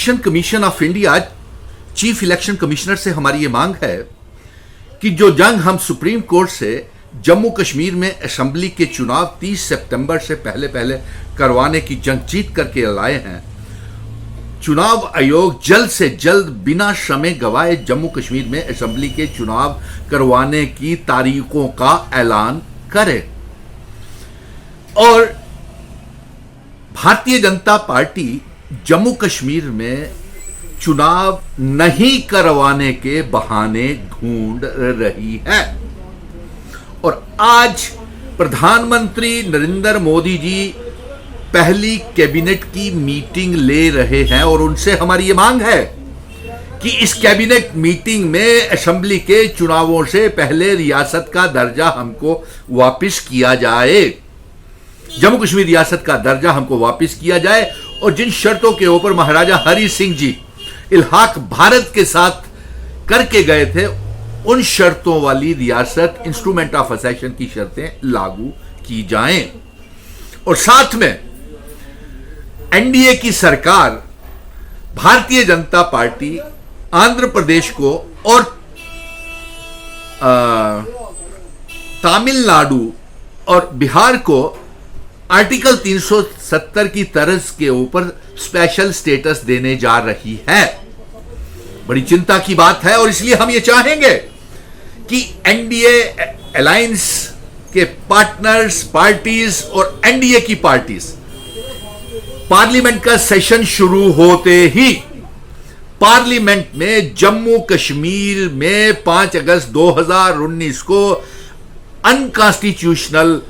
Election commission of India, chief election commissioner से हमारी ये मांग है कि जो जंग हम सुप्रीम कोर्ट से जम्मू कश्मीर में असेंबली के चुनाव 30 सितंबर से पहले पहले करवाने की जंग जीत करके लाए हैं, चुनाव आयोग जल्द से जल्द बिना समय गवाए जम्मू कश्मीर में असेंबली के चुनाव करवाने की तारीखों का ऐलान करे। और भारतीय जनता पार्टी जम्मू कश्मीर में चुनाव नहीं करवाने के बहाने ढूंढ रही है। और आज प्रधानमंत्री नरेंद्र मोदी जी पहली कैबिनेट की मीटिंग ले रहे हैं और उनसे हमारी ये मांग है कि इस कैबिनेट मीटिंग में असेंबली के चुनावों से पहले रियासत का दर्जा हमको वापस किया जाए, जम्मू कश्मीर रियासत का दर्जा हमको वापस किया जाए। और जिन शर्तों के ऊपर महाराजा हरि सिंह जी इल्हाक भारत के साथ करके गए थे, उन शर्तों वाली रियासत इंस्ट्रूमेंट ऑफ असेशन की शर्तें लागू की जाएं। और साथ में एनडीए की सरकार, भारतीय जनता पार्टी आंध्र प्रदेश को और तमिलनाडु और बिहार को आर्टिकल 370 की तर्ज के ऊपर स्पेशल स्टेटस देने जा रही है। बड़ी चिंता की बात है और इसलिए हम ये चाहेंगे कि एनडीए अलायंस के पार्टनर्स पार्टीज और एनडीए की पार्टीज पार्लियामेंट का सेशन शुरू होते ही पार्लियामेंट में जम्मू कश्मीर में 5 अगस्त 2019 को अनकॉन्स्टिट्यूशनल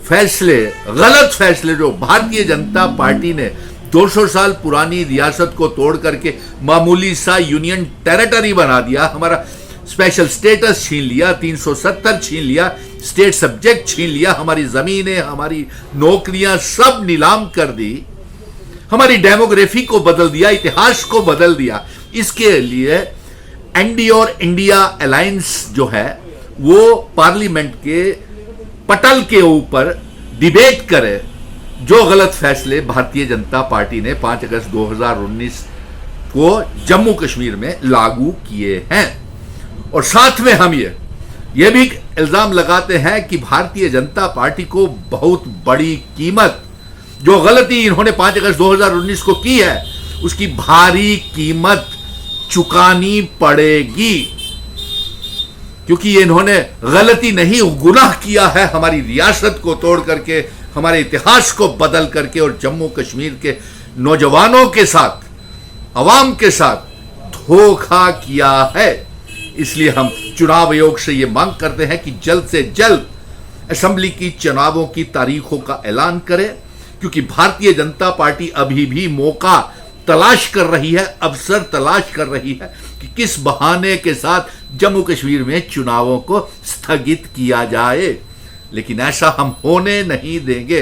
फैसले, गलत फैसले जो भारतीय जनता पार्टी ने 200 साल पुरानी रियासत को तोड़ करके मामूली सा यूनियन टेरिटरी बना दिया, हमारा स्पेशल स्टेटस छीन लिया, 370 छीन लिया, स्टेट सब्जेक्ट छीन लिया, हमारी जमीनें, हमारी नौकरियां सब नीलाम कर दी, हमारी डेमोग्राफी को बदल दिया, इतिहास को बदल दिया। इसके लिए एनडीए और इंडिया अलायंस जो है वो पार्लियामेंट के पटल के ऊपर डिबेट करे जो गलत फैसले भारतीय जनता पार्टी ने 5 अगस्त 2019 को जम्मू कश्मीर में लागू किए हैं। और साथ में हम ये भी इल्जाम लगाते हैं कि भारतीय जनता पार्टी को बहुत बड़ी कीमत, जो गलती इन्होंने 5 अगस्त 2019 को की है, उसकी भारी कीमत चुकानी पड़ेगी, क्योंकि इन्होंने गलती नहीं गुनाह किया है हमारी रियासत को तोड़ करके, हमारे इतिहास को बदल करके और जम्मू कश्मीर के नौजवानों के साथ, अवाम के साथ धोखा किया है। इसलिए हम चुनाव आयोग से ये मांग करते हैं कि जल्द से जल्द असेंबली की चुनावों की तारीखों का ऐलान करें, क्योंकि भारतीय जनता पार्टी अभी भी मौका तलाश कर रही है, अवसर तलाश कर रही है कि किस बहाने के साथ जम्मू कश्मीर में चुनावों को स्थगित किया जाए। लेकिन ऐसा हम होने नहीं देंगे।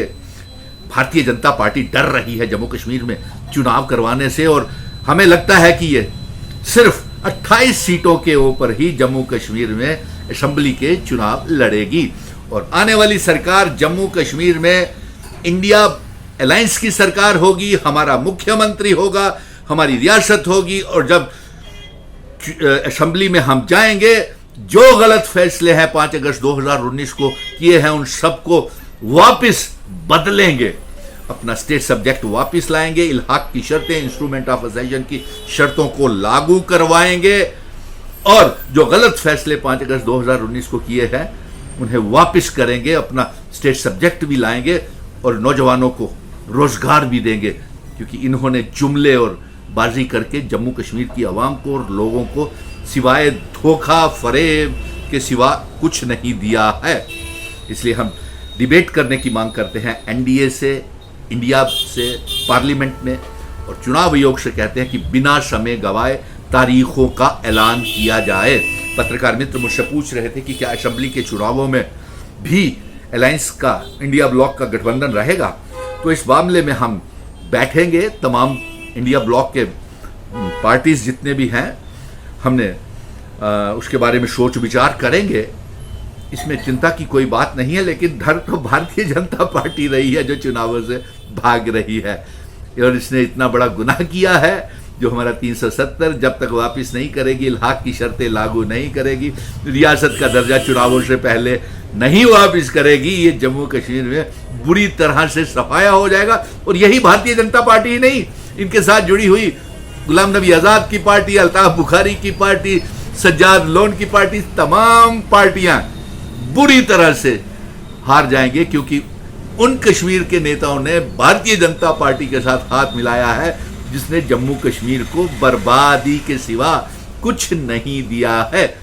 भारतीय जनता पार्टी डर रही है जम्मू कश्मीर में चुनाव करवाने से और हमें लगता है कि ये सिर्फ 28 सीटों के ऊपर ही जम्मू कश्मीर में असेंबली के चुनाव लड़ेगी। और आने वाली सरकार जम्मू कश्मीर में इंडिया अलायंस की सरकार होगी, हमारा मुख्यमंत्री होगा, हमारी रियासत होगी। और जब असेंबली में हम जाएंगे, जो गलत फैसले हैं 5 अगस्त 2019 को किए हैं, उन सबको वापस बदलेंगे, अपना स्टेट सब्जेक्ट वापस लाएंगे, इल्हाक की शर्तें, इंस्ट्रूमेंट ऑफ असेशन की शर्तों को लागू करवाएंगे और जो गलत फैसले 5 अगस्त 2019 को किए हैं उन्हें वापस करेंगे, अपना स्टेट सब्जेक्ट भी लाएंगे और नौजवानों को रोजगार भी देंगे, क्योंकि इन्होंने जुमले और बाजी करके जम्मू कश्मीर की आवाम को और लोगों को सिवाय धोखा फरेब के सिवा कुछ नहीं दिया है। इसलिए हम डिबेट करने की मांग करते हैं एनडीए से, इंडिया से पार्लियामेंट में, और चुनाव आयोग से कहते हैं कि बिना समय गवाए तारीखों का ऐलान किया जाए। पत्रकार मित्र मुझसे पूछ रहे थे कि क्या असेंबली के चुनावों में भी अलायंस का, इंडिया ब्लॉक का गठबंधन रहेगा। तो इस मामले में हम बैठेंगे, तमाम इंडिया ब्लॉक के पार्टीज जितने भी हैं, हमने उसके बारे में सोच विचार करेंगे। इसमें चिंता की कोई बात नहीं है, लेकिन डर तो भारतीय जनता पार्टी रही है जो चुनावों से भाग रही है और इसने इतना बड़ा गुनाह किया है जो हमारा 370 जब तक वापस नहीं करेगी, इल्हाक की शर्तें लागू नहीं करेगी, रियासत का दर्जा चुनावों से पहले नहीं वापस करेगी, ये जम्मू कश्मीर में बुरी तरह से सफाया हो जाएगा। और यही भारतीय जनता पार्टी ही नहीं, इनके साथ जुड़ी हुई गुलाम नबी आजाद की पार्टी, अल्ताफ बुखारी की पार्टी, सज्जाद लोन की पार्टी, तमाम पार्टियां बुरी तरह से हार जाएंगे, क्योंकि उन कश्मीर के नेताओं ने भारतीय जनता पार्टी के साथ हाथ मिलाया है, जिसने जम्मू कश्मीर को बर्बादी के सिवा कुछ नहीं दिया है।